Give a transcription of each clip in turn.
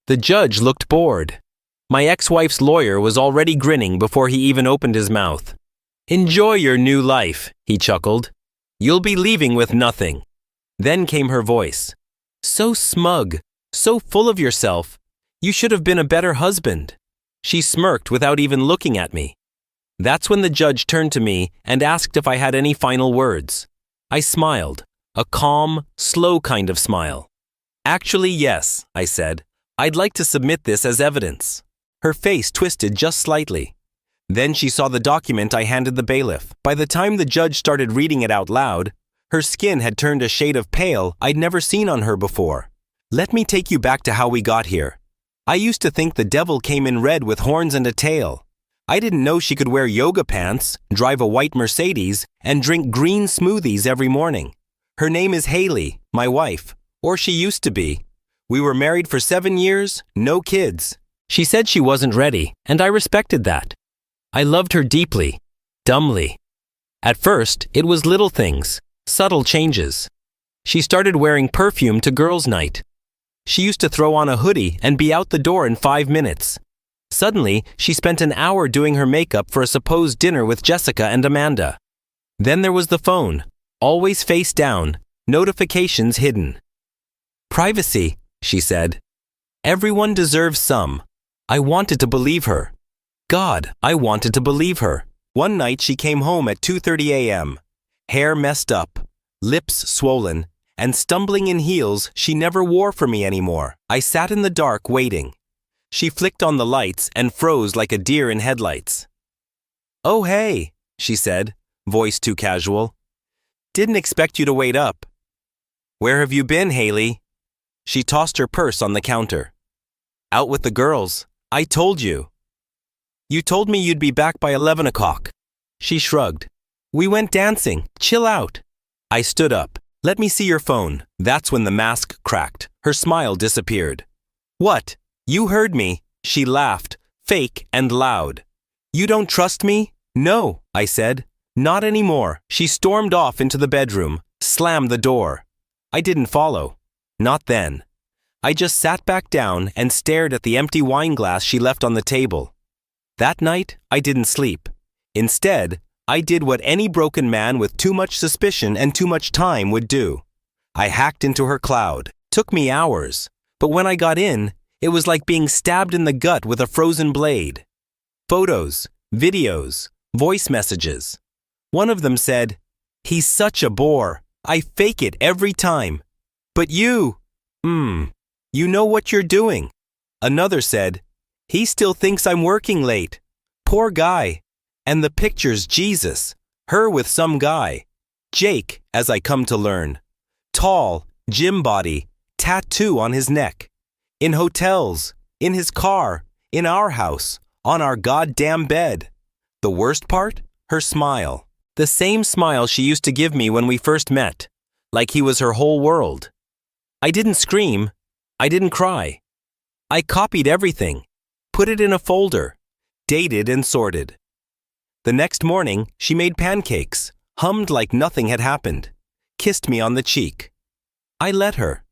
The judge looked bored. My ex-wife's lawyer was already grinning before he even opened his mouth. "Enjoy your new life," he chuckled. "You'll be leaving with nothing." Then came her voice. "So smug, so full of yourself. You should have been a better husband." She smirked without even looking at me. That's when the judge turned to me and asked if I had any final words. I smiled, a calm, slow kind of smile. "Actually, yes," I said. "I'd like to submit this as evidence." Her face twisted just slightly. Then she saw the document I handed the bailiff. By the time the judge started reading it out loud, her skin had turned a shade of pale I'd never seen on her before. "Let me take you back to how we got here. I used to think the devil came in red with horns and a tail. I didn't know she could wear yoga pants, drive a white Mercedes, and drink green smoothies every morning. Her name is Haley, my wife, or she used to be. We were married for 7 years, no kids." She said she wasn't ready, and I respected that. I loved her deeply, dumbly. At first, it was little things, subtle changes. She started wearing perfume to girls' night. She used to throw on a hoodie and be out the door in 5 minutes. Suddenly, she spent an hour doing her makeup for a supposed dinner with Jessica and Amanda. Then there was the phone, always face down, notifications hidden. "Privacy," she said. "Everyone deserves some." I wanted to believe her. God, I wanted to believe her. One night she came home at 2:30 a.m., hair messed up, lips swollen, and stumbling in heels she never wore for me anymore. I sat in the dark waiting. She flicked on the lights and froze like a deer in headlights. "Oh, hey," she said, voice too casual. "Didn't expect you to wait up." "Where have you been, Haley?" She tossed her purse on the counter. "Out with the girls. I told you." "You told me you'd be back by 11 o'clock. She shrugged. "We went dancing. Chill out." I stood up. "Let me see your phone." That's when the mask cracked. Her smile disappeared. "What? You heard me." She laughed, fake and loud. "You don't trust me?" "No," I said. "Not anymore." She stormed off into the bedroom, slammed the door. I didn't follow. Not then. I just sat back down and stared at the empty wine glass she left on the table. That night, I didn't sleep. Instead, I did what any broken man with too much suspicion and too much time would do. I hacked into her cloud. Took me hours. But when I got in, it was like being stabbed in the gut with a frozen blade. Photos, videos, voice messages. One of them said, "He's such a bore. I fake it every time. But you, you know what you're doing." Another said, "He still thinks I'm working late. Poor guy." And the pictures, Jesus, her with some guy. Jake, as I come to learn. Tall, gym body, tattoo on his neck. In hotels, in his car, in our house, on our goddamn bed. The worst part? Her smile. The same smile she used to give me when we first met, like he was her whole world. I didn't scream. I didn't cry. I copied everything, put it in a folder, dated and sorted. The next morning, she made pancakes, hummed like nothing had happened, kissed me on the cheek. I let her.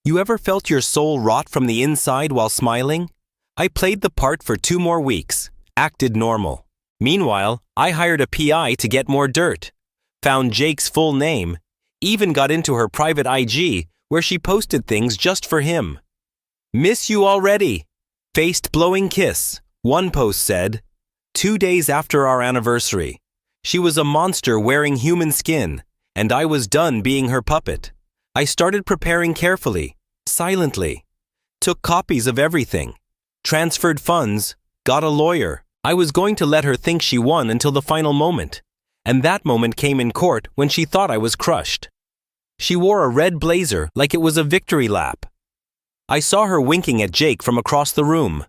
You ever felt your soul rot from the inside while smiling? I played the part for 2 more weeks, acted normal. Meanwhile, I hired a PI to get more dirt, found Jake's full name, even got into her private IG where she posted things just for him. "Miss you already. Faced blowing kiss," one post said. 2 days after our anniversary. She was a monster wearing human skin, and I was done being her puppet. I started preparing carefully, silently. Took copies of everything. Transferred funds, got a lawyer. I was going to let her think she won until the final moment. And that moment came in court when she thought I was crushed. She wore a red blazer like it was a victory lap. I saw her winking at Jake from across the room.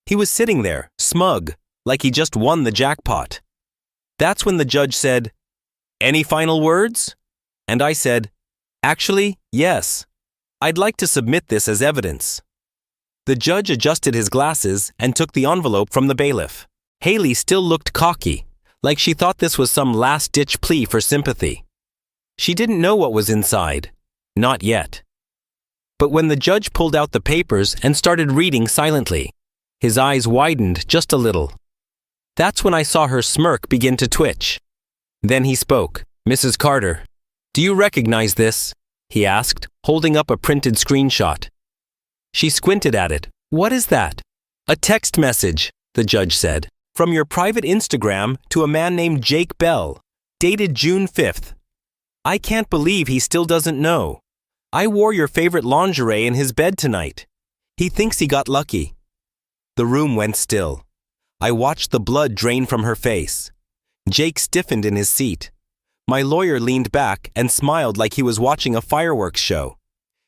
He was sitting there, smug, like he just won the jackpot. That's when the judge said, "Any final words?" And I said, "Actually, yes. I'd like to submit this as evidence." The judge adjusted his glasses and took the envelope from the bailiff. Haley still looked cocky, like she thought this was some last-ditch plea for sympathy. She didn't know what was inside. Not yet. But when the judge pulled out the papers and started reading silently, his eyes widened just a little. That's when I saw her smirk begin to twitch. Then he spoke. "Mrs. Carter, do you recognize this?" he asked, holding up a printed screenshot. She squinted at it. "What is that?" "A text message," the judge said, "from your private Instagram to a man named Jake Bell, dated June 5th. I can't believe he still doesn't know. I wore your favorite lingerie in his bed tonight. He thinks he got lucky." The room went still. I watched the blood drain from her face. Jake stiffened in his seat. My lawyer leaned back and smiled like he was watching a fireworks show.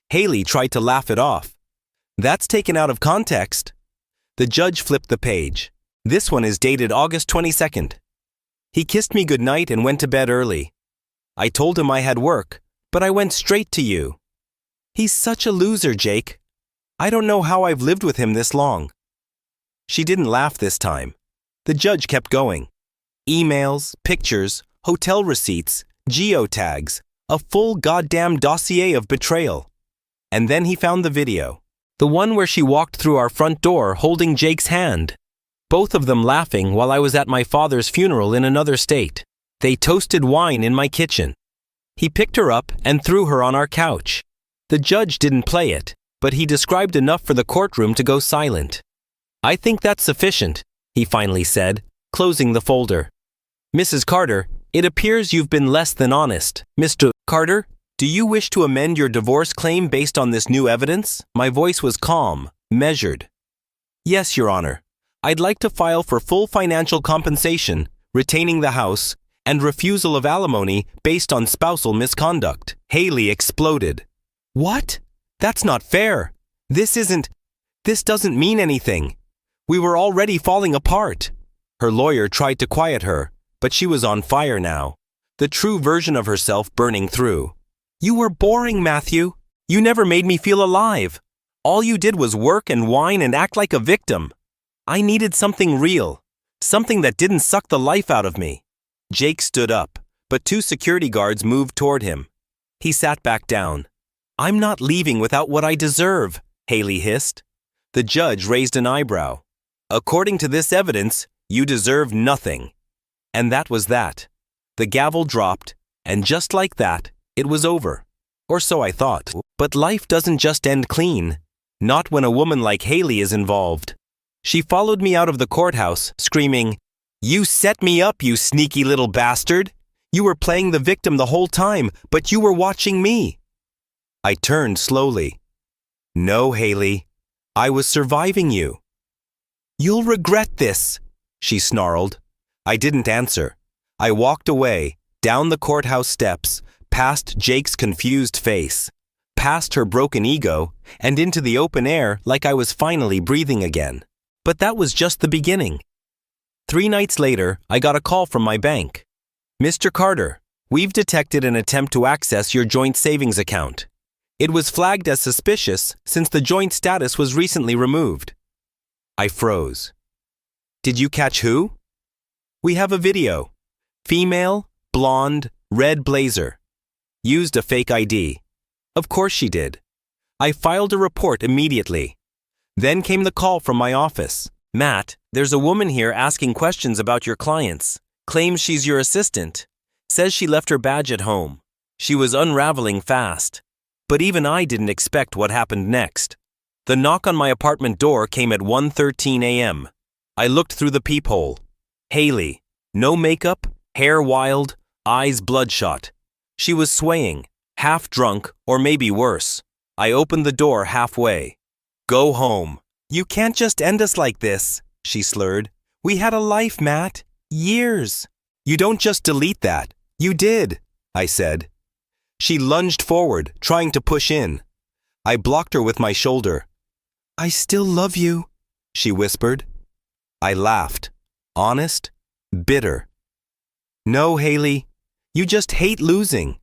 Haley tried to laugh it off. "That's taken out of context." The judge flipped the page. "This one is dated August 22nd. He kissed me goodnight and went to bed early. I told him I had work, but I went straight to you. He's such a loser, Jake. I don't know how I've lived with him this long." She didn't laugh this time. The judge kept going. Emails, pictures, hotel receipts, geotags, a full goddamn dossier of betrayal. And then he found the video. The one where she walked through our front door holding Jake's hand. Both of them laughing while I was at my father's funeral in another state. They toasted wine in my kitchen. He picked her up and threw her on our couch. The judge didn't play it, but he described enough for the courtroom to go silent. "I think that's sufficient," he finally said, closing the folder. "Mrs. Carter, it appears you've been less than honest. Mr. Carter, do you wish to amend your divorce claim based on this new evidence?" My voice was calm, measured. "Yes, Your Honor. I'd like to file for full financial compensation, retaining the house, and refusal of alimony based on spousal misconduct." Haley exploded. "What? That's not fair. This doesn't mean anything. We were already falling apart." Her lawyer tried to quiet her, but she was on fire now, the true version of herself burning through. "You were boring, Matthew. You never made me feel alive. All you did was work and whine and act like a victim. I needed something real, something that didn't suck the life out of me." Jake stood up, but 2 security guards moved toward him. He sat back down. "I'm not leaving without what I deserve," Haley hissed. The judge raised an eyebrow. "According to this evidence, you deserve nothing." And that was that. The gavel dropped, and just like that, it was over. Or so I thought. But life doesn't just end clean. Not when a woman like Haley is involved. She followed me out of the courthouse, screaming, "You set me up, you sneaky little bastard! You were playing the victim the whole time, but you were watching me." I turned slowly. "No, Haley. I was surviving you." "You'll regret this," she snarled. I didn't answer. I walked away, down the courthouse steps, past Jake's confused face, past her broken ego, and into the open air like I was finally breathing again. But that was just the beginning. 3 nights later, I got a call from my bank. "Mr. Carter, we've detected an attempt to access your joint savings account. It was flagged as suspicious since the joint status was recently removed." I froze. "Did you catch who?" "We have a video. Female, blonde, red blazer. Used a fake ID." Of course she did. I filed a report immediately. Then came the call from my office. "Matt, there's a woman here asking questions about your clients. Claims she's your assistant. Says she left her badge at home." She was unraveling fast. But even I didn't expect what happened next. The knock on my apartment door came at 1:13 a.m. I looked through the peephole. Haley. No makeup, hair wild, eyes bloodshot. She was swaying, half drunk, or maybe worse. I opened the door halfway. "Go home. You can't just end us like this," she slurred. "We had a life, Matt. Years." "You don't just delete that. You did," I said. She lunged forward, trying to push in. I blocked her with my shoulder. "I still love you," she whispered. I laughed. Honest, bitter. "No, Haley, you just hate losing."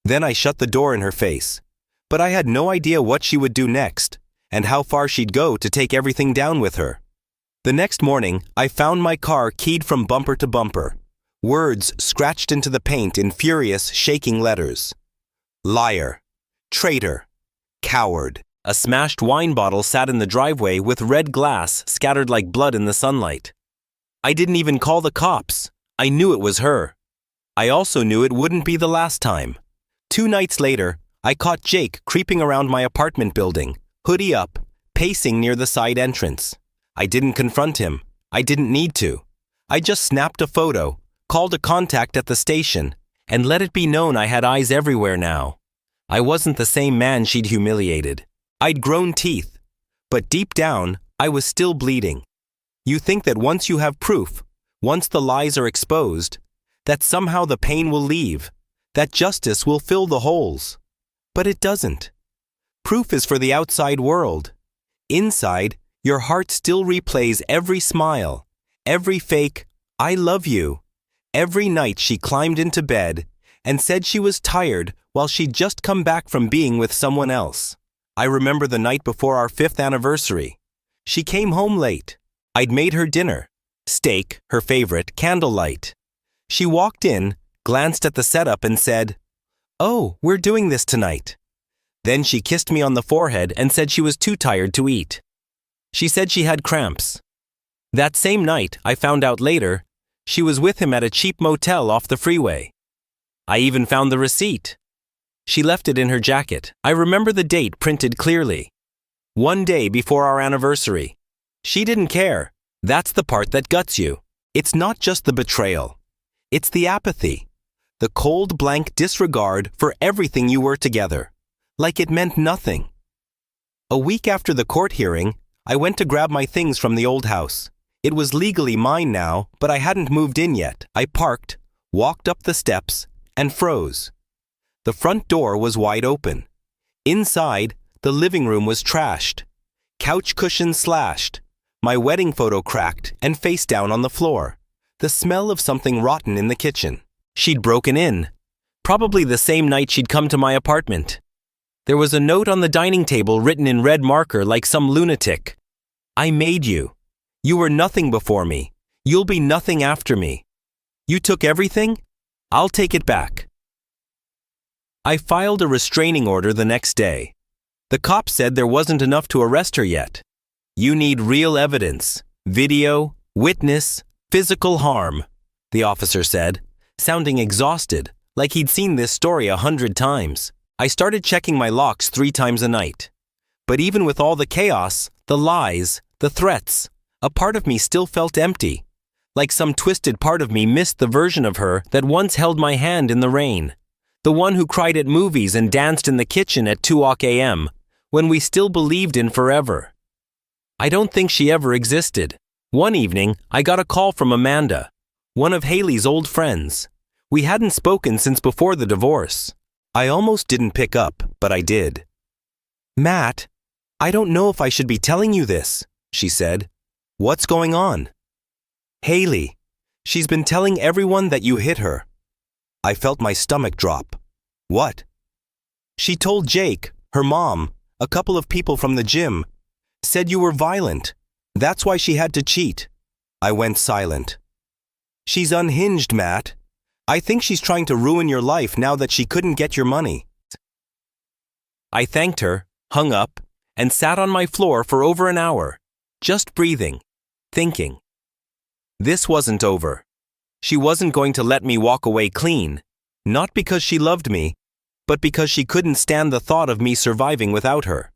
Then I shut the door in her face. But I had no idea what she would do next, and how far she'd go to take everything down with her. The next morning, I found my car keyed from bumper to bumper. Words scratched into the paint in furious, shaking letters. Liar. Traitor. Coward. A smashed wine bottle sat in the driveway with red glass scattered like blood in the sunlight. I didn't even call the cops. I knew it was her. I also knew it wouldn't be the last time. 2 nights later, I caught Jake creeping around my apartment building, hoodie up, pacing near the side entrance. I didn't confront him. I didn't need to. I just snapped a photo, called a contact at the station, and let it be known I had eyes everywhere now. I wasn't the same man she'd humiliated. I'd grown teeth, but deep down, I was still bleeding. You think that once you have proof, once the lies are exposed, that somehow the pain will leave, that justice will fill the holes. But it doesn't. Proof is for the outside world. Inside, your heart still replays every smile, every fake, "I love you," every night she climbed into bed and said she was tired while she'd just come back from being with someone else. I remember the night before our 5th anniversary. She came home late. I'd made her dinner. Steak, her favorite, candlelight. She walked in, glanced at the setup and said, "Oh, we're doing this tonight." Then she kissed me on the forehead and said she was too tired to eat. She said she had cramps. That same night, I found out later, she was with him at a cheap motel off the freeway. I even found the receipt. She left it in her jacket. I remember the date printed clearly. 1 day before our anniversary. She didn't care. That's the part that guts you. It's not just the betrayal. It's the apathy. The cold, blank disregard for everything you were together. Like it meant nothing. A week after the court hearing, I went to grab my things from the old house. It was legally mine now, but I hadn't moved in yet. I parked, walked up the steps, and froze. The front door was wide open. Inside, the living room was trashed. Couch cushions slashed. My wedding photo cracked and face down on the floor. The smell of something rotten in the kitchen. She'd broken in. Probably the same night she'd come to my apartment. There was a note on the dining table written in red marker like some lunatic. "I made you. You were nothing before me. You'll be nothing after me. You took everything? I'll take it back." I filed a restraining order the next day. The cops said there wasn't enough to arrest her yet. "You need real evidence, video, witness, physical harm," the officer said, sounding exhausted, like he'd seen this story 100 times. I started checking my locks 3 times a night. But even with all the chaos, the lies, the threats, a part of me still felt empty. Like some twisted part of me missed the version of her that once held my hand in the rain. The one who cried at movies and danced in the kitchen at 2 a.m. when we still believed in forever. I don't think she ever existed. One evening, I got a call from Amanda, one of Haley's old friends. We hadn't spoken since before the divorce. I almost didn't pick up, but I did. "Matt, I don't know if I should be telling you this," she said. "What's going on?" "Haley. She's been telling everyone that you hit her." I felt my stomach drop. "What?" "She told Jake, her mom, a couple of people from the gym, said you were violent. That's why she had to cheat." I went silent. "She's unhinged, Matt. I think she's trying to ruin your life now that she couldn't get your money." I thanked her, hung up, and sat on my floor for over an hour, just breathing, thinking. This wasn't over. She wasn't going to let me walk away clean, not because she loved me, but because she couldn't stand the thought of me surviving without her.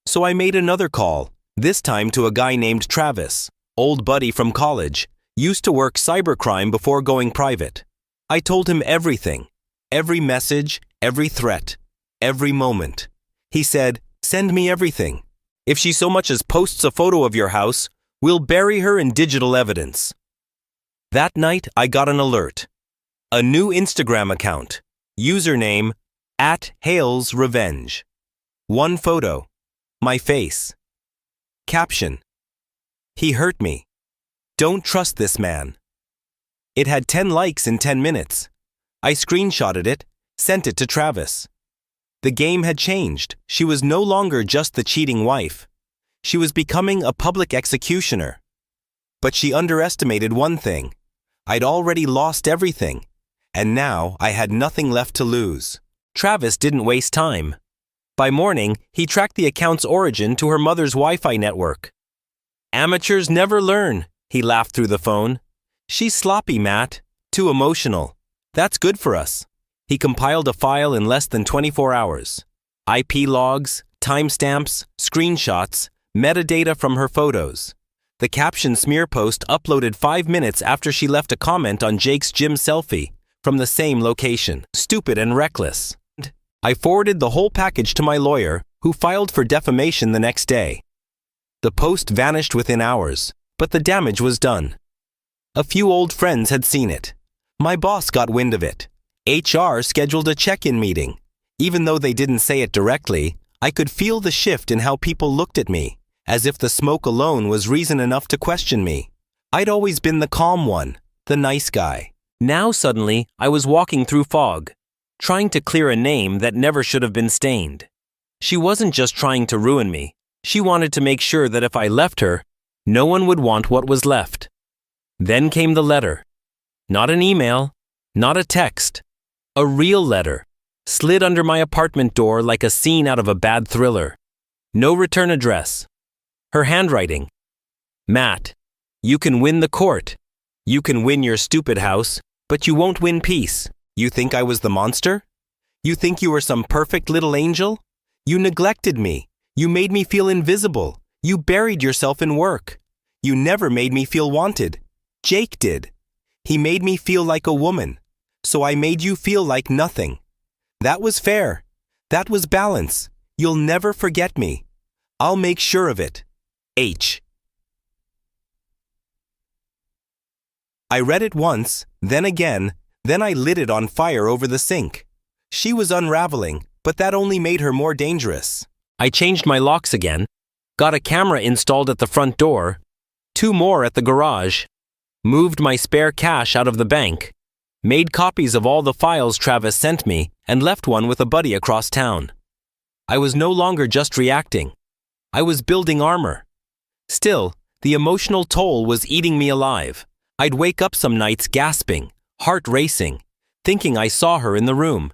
So I made another call, this time to a guy named Travis, old buddy from college, used to work cybercrime before going private. I told him everything, every message, every threat, every moment. He said, "Send me everything. If she so much as posts a photo of your house, we'll bury her in digital evidence." That night, I got an alert. A new Instagram account, username @HalesRevenge. One photo, my face. Caption: "He hurt me. Don't trust this man." It had 10 likes in 10 minutes. I screenshotted it, sent it to Travis. The game had changed. She was no longer just the cheating wife. She was becoming a public executioner. But she underestimated one thing. I'd already lost everything, and now I had nothing left to lose. Travis didn't waste time. By morning, he tracked the account's origin to her mother's Wi-Fi network. Amateurs never learn, he laughed through the phone. She's sloppy, Matt. Too emotional. That's good for us. He compiled a file in less than 24 hours. IP logs, timestamps, screenshots, metadata from her photos. The caption smear post uploaded 5 minutes after she left a comment on Jake's gym selfie from the same location. Stupid and reckless. I forwarded the whole package to my lawyer, who filed for defamation the next day. The post vanished within hours, but the damage was done. A few old friends had seen it. My boss got wind of it. HR scheduled a check-in meeting. Even though they didn't say it directly, I could feel the shift in how people looked at me, as if the smoke alone was reason enough to question me. I'd always been the calm one, the nice guy. Now suddenly, I was walking through fog, trying to clear a name that never should have been stained. She wasn't just trying to ruin me. She wanted to make sure that if I left her, no one would want what was left. Then came the letter. Not an email, not a text. A real letter, slid under my apartment door like a scene out of a bad thriller. No return address. Her handwriting. Matt, you can win the court. You can win your stupid house, but you won't win peace. You think I was the monster? You think you were some perfect little angel? You neglected me. You made me feel invisible. You buried yourself in work. You never made me feel wanted. Jake did. He made me feel like a woman. So I made you feel like nothing. That was fair. That was balance. You'll never forget me. I'll make sure of it. H. I read it once, then again, then I lit it on fire over the sink. She was unraveling, but that only made her more dangerous. I changed my locks again, got a camera installed at the front door, 2 more at the garage, moved my spare cash out of the bank, made copies of all the files Travis sent me, and left one with a buddy across town. I was no longer just reacting. I was building armor. Still, the emotional toll was eating me alive. I'd wake up some nights gasping, heart racing, thinking I saw her in the room.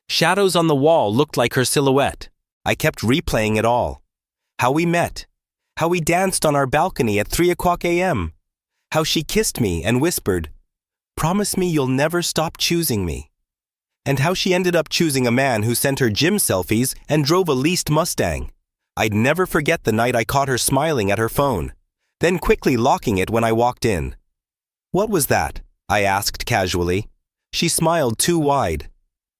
Shadows on the wall looked like her silhouette. I kept replaying it all. How we met. How we danced on our balcony at 3:00 a.m. How she kissed me and whispered, "Promise me you'll never stop choosing me." And how she ended up choosing a man who sent her gym selfies and drove a leased Mustang. I'd never forget the night I caught her smiling at her phone, then quickly locking it when I walked in. "What was that?" I asked casually. She smiled too wide.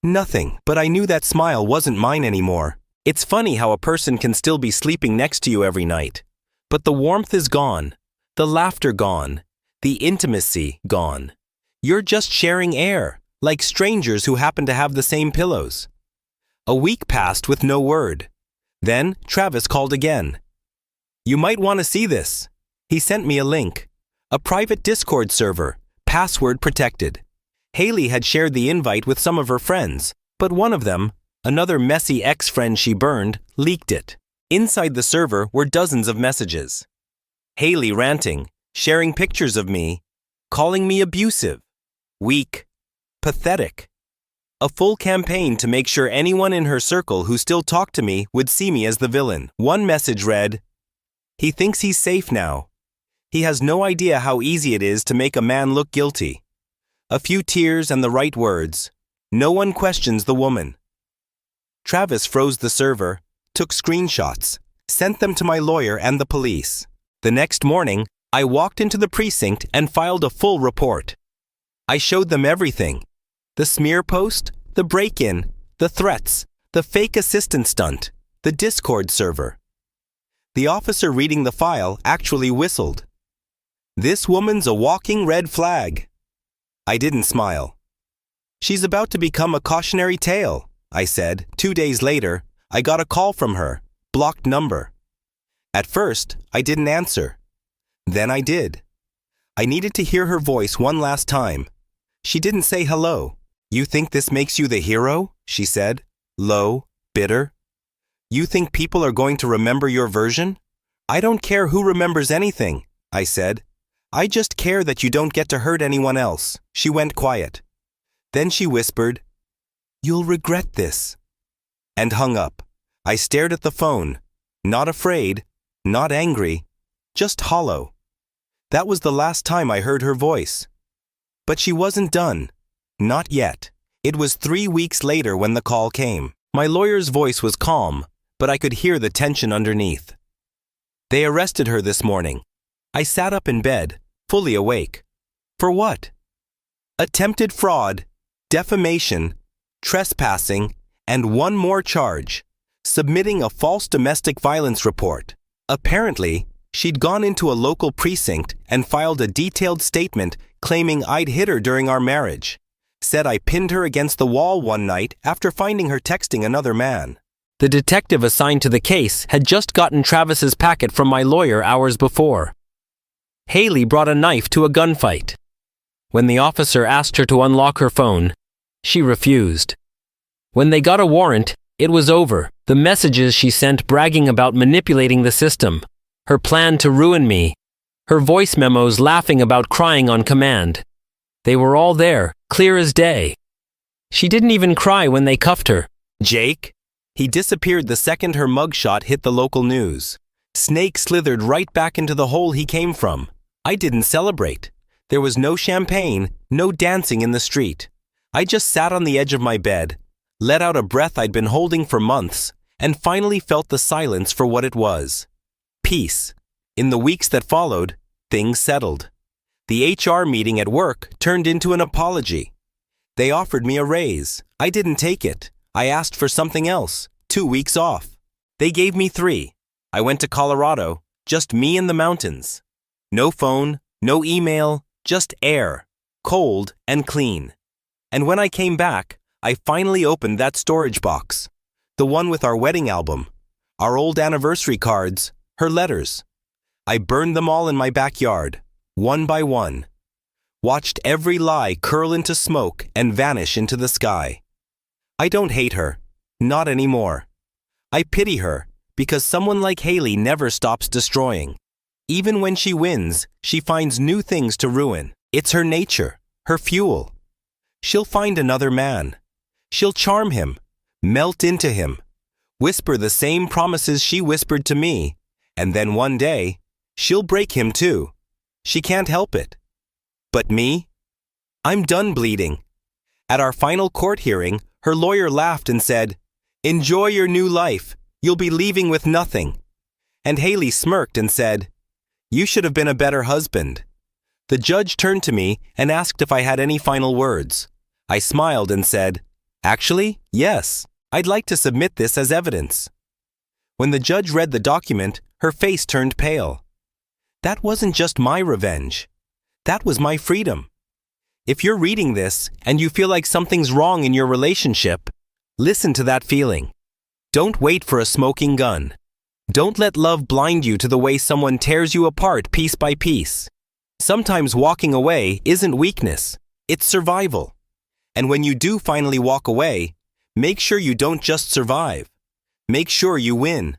Nothing, but I knew that smile wasn't mine anymore. It's funny how a person can still be sleeping next to you every night, but the warmth is gone, the laughter gone, the intimacy gone. You're just sharing air, like strangers who happen to have the same pillows. A week passed with no word. Then Travis called again. "You might want to see this." He sent me a link. A private Discord server, password protected. Haley had shared the invite with some of her friends, but one of them, another messy ex-friend she burned, leaked it. Inside the server were dozens of messages. Haley ranting, sharing pictures of me, calling me abusive, weak, pathetic. A full campaign to make sure anyone in her circle who still talked to me would see me as the villain. One message read, "He thinks he's safe now. He has no idea how easy it is to make a man look guilty." A few tears and the right words. No one questions the woman. Travis froze the server, took screenshots, sent them to my lawyer and the police. The next morning, I walked into the precinct and filed a full report. I showed them everything. The smear post, the break-in, the threats, the fake assistant stunt, the Discord server. The officer reading the file actually whistled. "This woman's a walking red flag." I didn't smile. "She's about to become a cautionary tale," I said. 2 days later, I got a call from her, blocked number. At first, I didn't answer. Then I did. I needed to hear her voice one last time. She didn't say hello. "You think this makes you the hero?" she said, low, bitter. "You think people are going to remember your version?" "I don't care who remembers anything," I said. "I just care that you don't get to hurt anyone else." She went quiet. Then she whispered, "You'll regret this," and hung up. I stared at the phone, not afraid, not angry, just hollow. That was the last time I heard her voice. But she wasn't done. Not yet. It was 3 weeks later when the call came. My lawyer's voice was calm, but I could hear the tension underneath. They arrested her this morning. I sat up in bed, fully awake. For what? Attempted fraud, defamation, trespassing, and one more charge, submitting a false domestic violence report. Apparently, she'd gone into a local precinct and filed a detailed statement claiming I'd hit her during our marriage. Said I pinned her against the wall one night after finding her texting another man. The detective assigned to the case had just gotten Travis's packet from my lawyer hours before. Haley brought a knife to a gunfight. When the officer asked her to unlock her phone, she refused. When they got a warrant, it was over. The messages she sent bragging about manipulating the system, her plan to ruin me, her voice memos laughing about crying on command. They were all there, clear as day. She didn't even cry when they cuffed her. Jake? He disappeared the second her mugshot hit the local news. Snake slithered right back into the hole he came from. I didn't celebrate. There was no champagne, no dancing in the street. I just sat on the edge of my bed, let out a breath I'd been holding for months, and finally felt the silence for what it was. Peace. In the weeks that followed, things settled. The HR meeting at work turned into an apology. They offered me a raise. I didn't take it. I asked for something else, 2 weeks off. They gave me 3. I went to Colorado, just me and the mountains. No phone, no email, just air, cold and clean. And when I came back, I finally opened that storage box. The one with our wedding album, our old anniversary cards, her letters. I burned them all in my backyard, one by one. Watched every lie curl into smoke and vanish into the sky. I don't hate her, not anymore. I pity her because someone like Haley never stops destroying. Even when she wins, she finds new things to ruin. It's her nature, her fuel. She'll find another man. She'll charm him, melt into him, whisper the same promises she whispered to me, and then one day, she'll break him too. She can't help it. But me? I'm done bleeding. At our final court hearing, her lawyer laughed and said, "Enjoy your new life. You'll be leaving with nothing." And Haley smirked and said, "You should have been a better husband." The judge turned to me and asked if I had any final words. I smiled and said, "Actually, yes. I'd like to submit this as evidence." When the judge read the document, her face turned pale. That wasn't just my revenge. That was my freedom. If you're reading this and you feel like something's wrong in your relationship, listen to that feeling. Don't wait for a smoking gun. Don't let love blind you to the way someone tears you apart piece by piece. Sometimes walking away isn't weakness, it's survival. And when you do finally walk away, make sure you don't just survive. Make sure you win.